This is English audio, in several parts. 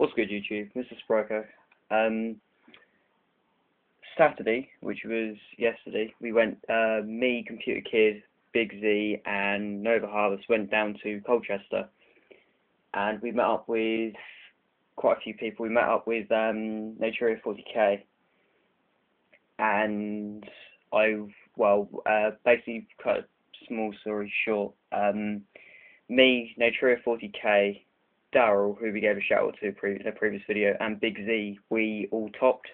What's good, YouTube? Mr. Sproker. Saturday, which was yesterday, we went, me, Computer Kid, Big Z, and Nova Harvest went down to Colchester, and we met up with quite a few people. We met up with Naturia 40k, and basically, cut a small story short, me, Naturia 40k, Daryl, who we gave a shout out to in a previous video, and Big Z, we all topped.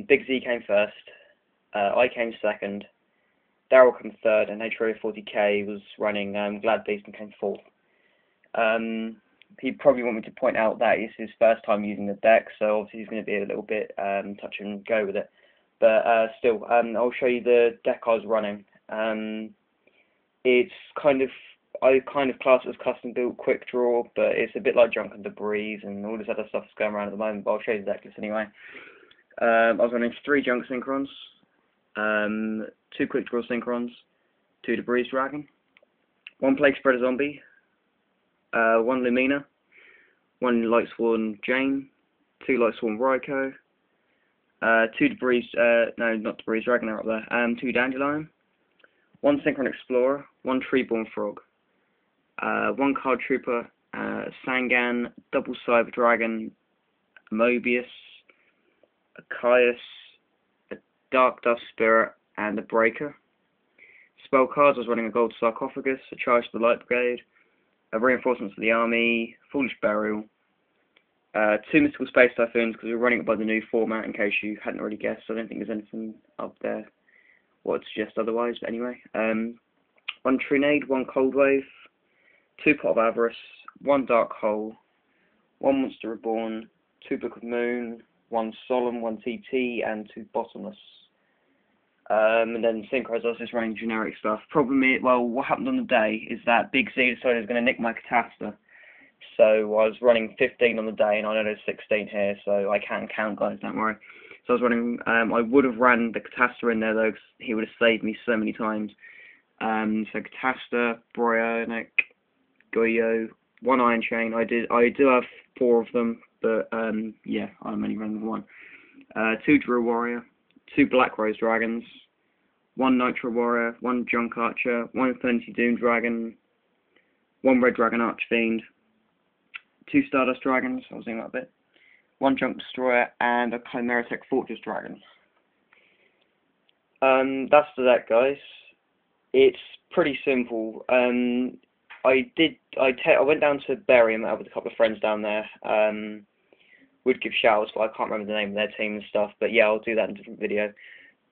Big Z came first, I came second, Daryl came third, and Naturia 40k was running Glad Beast and came fourth. He probably want me to point out that it's his first time using the deck, so obviously he's going to be a little bit touch and go with it. But still, I'll show you the deck I was running. It's I kind of class it as custom built Quickdraw, but it's a bit like Junk and Debris and all this other stuff that's going around at the moment, but I'll show you the deck list anyway. I was running 3 Junk Synchrons, 2 Quickdraw Synchrons, 2 Debris Dragon, 1 Plague Spreader Zombie, 1 Lumina, 1 lightsworn Jane, 2 lightsworn Ryko, 2 Debris, no, not Debris Dragon, they're up there, 2 Dandelion, 1 Synchron Explorer, 1 Treeborn Frog, 1 Card Trooper, Sangan, double Cyber Dragon, Mobius, a Caius, a Dark Dust Spirit, and a Breaker. Spell cards, I was running a Gold Sarcophagus, a Charge to the Light Brigade, a Reinforcements for the Army, Foolish Burial, 2 Mystical Space Typhoons, because we were running it by the new format, in case you hadn't already guessed. I don't think there's anything up there what would suggest otherwise, but anyway. 1 Trinade, 1 Cold Wave, 2 Pot of Avarice, 1 Dark Hole, 1 Monster Reborn, 2 Book of Moon, 1 Solemn, 1 TT, and 2 Bottomless. And then Synchros, I was just running generic stuff. Problem is, well, what happened on the day is that Big Z decided he was going to nick my Catasta. So I was running 15 on the day, and I know there's 16 here, so I can't count, guys, don't worry. So I was running, I would have ran the Catasta in there, though, because he would have saved me so many times. So Catasta, Bryonic, Goyo, 1 Iron Chain. I do have 4 of them, but yeah, I'm only running 1. 2 Drill Warrior, 2 Black Rose Dragons, 1 Nitro Warrior, 1 Junk Archer, 1 Infinity Doom Dragon, 1 Red Dragon Archfiend, 2 Stardust Dragons, I'll zoom out a bit, 1 Junk Destroyer, and a Chimera Tech Fortress Dragon. That's the deck, guys. It's pretty simple. I went down to Bury and met up with a couple of friends down there. Would give shouts, but I can't remember the name of their team and stuff. But yeah, I'll do that in a different video.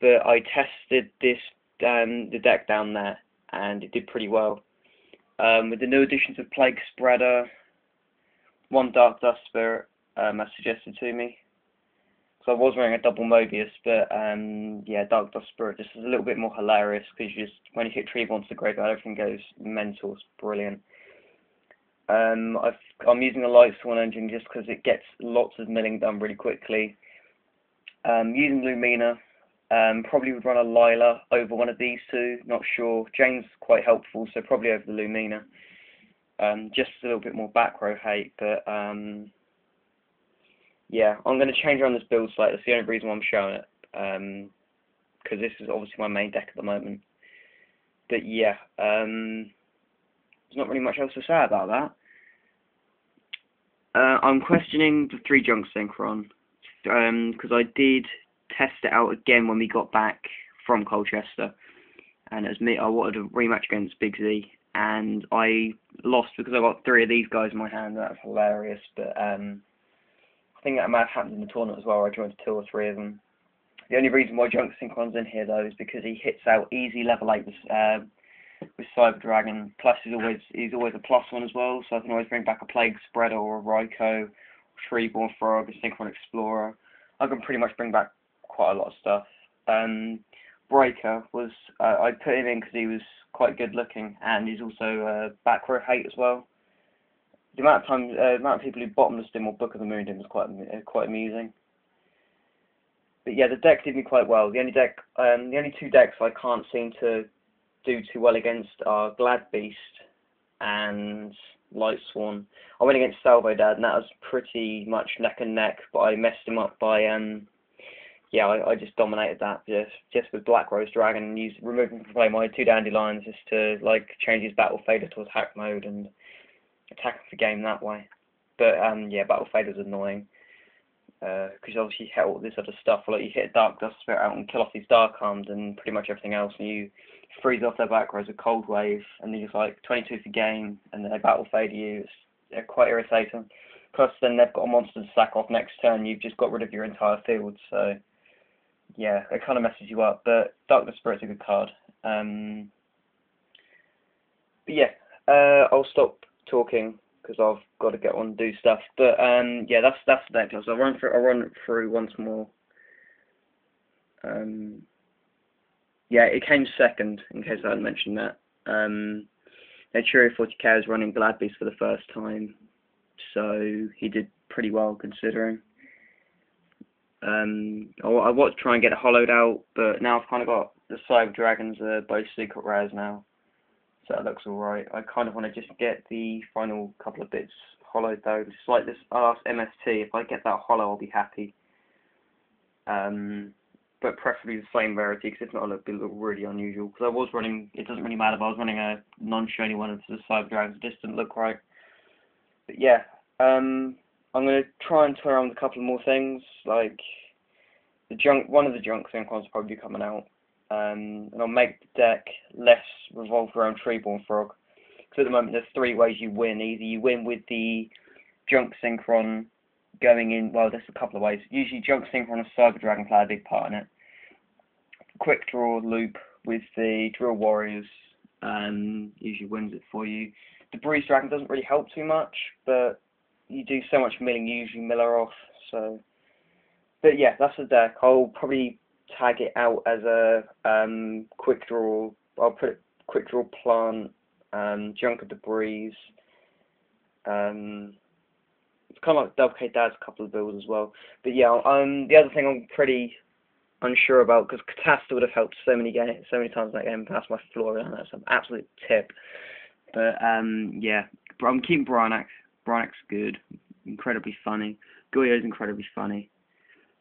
But I tested this the deck down there, and it did pretty well. With the new additions of Plague Spreader, 1 Dark Dust Spirit, as suggested to me. So I was wearing a double Mobius, but yeah, Dark Dust Spirit just is a little bit more hilarious because when you hit Treeborn to the graveyard, everything goes mental. It's brilliant. I'm using a lightsworn engine just because it gets lots of milling done really quickly. Using Lumina, probably would run a Lila over one of these 2. Not sure. Jane's quite helpful, so probably over the Lumina. Just a little bit more back row hate, but yeah, I'm going to change around this build slightly. That's the only reason why I'm showing it, because this is obviously my main deck at the moment. But yeah, there's not really much else to say about that. I'm questioning the 3 Junk Synchron, because I did test it out again when we got back from Colchester, and as me, I wanted a rematch against Big Z, and I lost because I got 3 of these guys in my hand. That's hilarious, but I think that might have happened in the tournament as well. I joined 2 or 3 of them. The only reason why Junk Synchron's in here, though, is because he hits out easy level 8 with Cyber Dragon. Plus, he's always a +1 as well, so I can always bring back a Plague Spreader or a Ryko, Treeborn Frog, a Synchron Explorer. I can pretty much bring back quite a lot of stuff. Breaker was, I put him in because he was quite good looking, and he's also back row hate as well. The amount of people who bottomlessed him or Book of the Moon him was quite amusing. But yeah, the deck did me quite well. The only 2 decks I can't seem to do too well against are Glad Beast and lightsworn. I went against Salvo Dad, and that was pretty much neck and neck, but I messed him up by yeah, I just dominated that just with Black Rose Dragon and removed him from play my 2 dandelions just to like change his battle fader towards hack mode and attack the game that way. But yeah, battle fader's annoying because obviously you hit all this other stuff. Like you hit a Dark Dust Spirit out and kill off these Dark Arms and pretty much everything else, and you freeze off their Black Rose with Cold Wave, and then just like 22 for game, and then they battle fader you. It's quite irritating. Plus, then they've got a monster to sack off next turn. You've just got rid of your entire field, so. Yeah, it kind of messes you up, but Darkness Spirit's a good card. But yeah, I'll stop talking because I've got to get on and do stuff. But yeah, that's the deck. So I'll run it through once more. Yeah, it came second, in case I hadn't mentioned that. Cheerio 40k was running Glad Beast for the first time, so he did pretty well considering. I want to try and get it hollowed out, but now I've kind of got the Cyber Dragons are both secret rares now, so that looks alright. I kind of want to just get the final couple of bits hollowed though. Just like this last MST, if I get that hollow, I'll be happy. But preferably the same rarity, because if not, it'll be really unusual. Because I was running, it doesn't really matter, but I was running a non-shiny one into the Cyber Dragons. It just didn't look right. But yeah. I'm going to try and toy around with a couple more things, like one of the junk Synchros will probably be coming out, and I'll make the deck less revolved around Treeborn Frog, because at the moment there's 3 ways you win. Either you win with the junk Synchron going in, well there's a couple of ways, usually junk Synchron and Cyber Dragon play a big part in it. Quickdraw loop with the Drill Warriors usually wins it for you. The Breeze Dragon doesn't really help too much, but you do so much milling, you usually mill her off, so. But yeah, that's the deck. I'll probably tag it out as a quick draw. I'll put quick draw plant, junk of the breeze. It's kind of like Double K Dad's couple of builds as well. But yeah, the other thing I'm pretty unsure about, because Catasta would have helped so many times in that game, past my floor, and that's an absolute tip. But yeah, I'm keeping Branax. Branax's good, incredibly funny. Goyo's incredibly funny.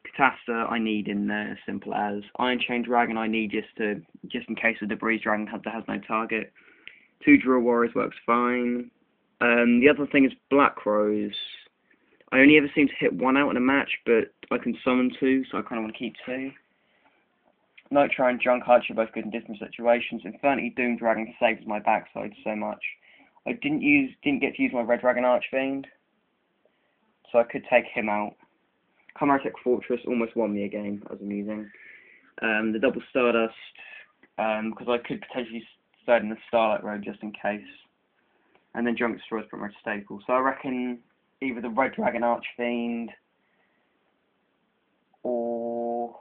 Catasta I need in there, simple as. Iron Chain Dragon I need just in case the Breeze Dragon has no target. 2 Drill Warriors works fine. The other thing is Black Rose. I only ever seem to hit 1 out in a match, but I can summon 2, so I kind of want to keep 2. Nitro and Junk Archer are both good in different situations. Infernity Doom Dragon saves my backside so much. I didn't get to use my Red Dragon Archfiend, so I could take him out. Chimeric Fortress almost won me a game, as I'm using. The Double Stardust, because I could potentially start in the Starlight Road just in case. And then Junk Destroyer is pretty much staple. So I reckon either the Red Dragon Archfiend or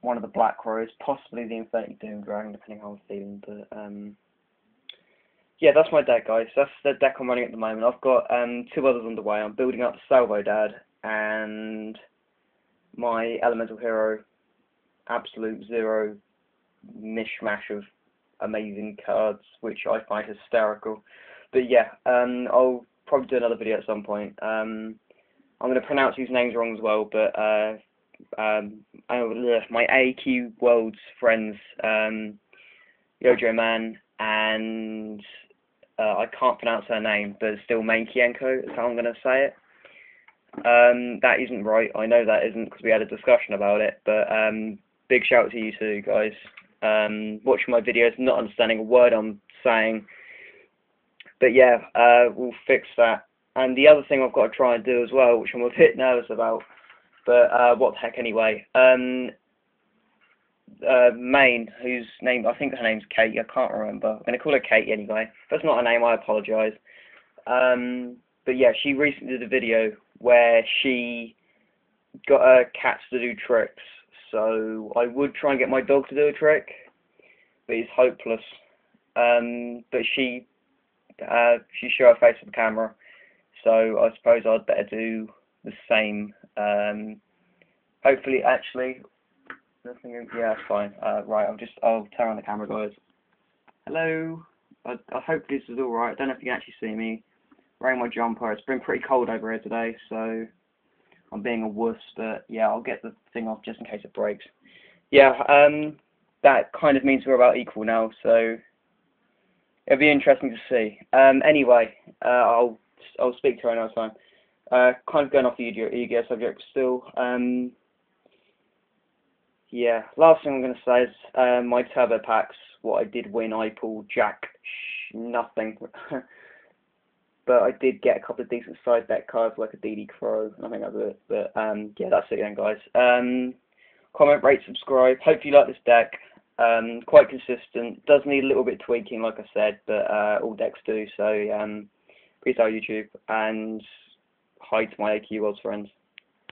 one of the Black Rose, possibly the Infinity Doom Dragon, depending how I'm feeling. But yeah, that's my deck, guys. That's the deck I'm running at the moment. I've got 2 others underway. I'm building up Salvo Dad and my Elemental Hero, absolute zero mishmash of amazing cards, which I find hysterical. But yeah, I'll probably do another video at some point. I'm going to pronounce these names wrong as well, but my AQ Worlds friends, Yojo Man and I can't pronounce her name, but still Mankienko is how I'm going to say it. That isn't right. I know that isn't, because we had a discussion about it. But big shout out to you two guys. Watching my videos, not understanding a word I'm saying. But yeah, we'll fix that. And the other thing I've got to try and do as well, which I'm a bit nervous about, but what the heck anyway. Main, whose name, I think her name's Katie, I can't remember. I'm going to call her Katie anyway. If that's not her name, I apologise. But yeah, she recently did a video where she got her cats to do tricks. So I would try and get my dog to do a trick, but he's hopeless. But she showed her face on the camera, so I suppose I'd better do the same. Hopefully, actually, nothing. Yeah, it's fine. Right, I'll turn on the camera, guys. Hello. I hope this is alright. I don't know if you can actually see me wearing my jumper. It's been pretty cold over here today, so I'm being a wuss, but yeah, I'll get the thing off just in case it breaks. Yeah, that kind of means we're about equal now, so it'll be interesting to see. Anyway, I'll speak to her another time. Kind of going off the ego subject still. Yeah, last thing I'm going to say is my turbo packs, what I did win, I pulled nothing. But I did get a couple of decent sized deck cards like a DD Crow, and I think that's it. But yeah, that's it then, guys. Comment, rate, subscribe. Hope you like this deck. Quite consistent. Does need a little bit tweaking, like I said, but all decks do. So peace out, YouTube, and hi to my AQW I friends.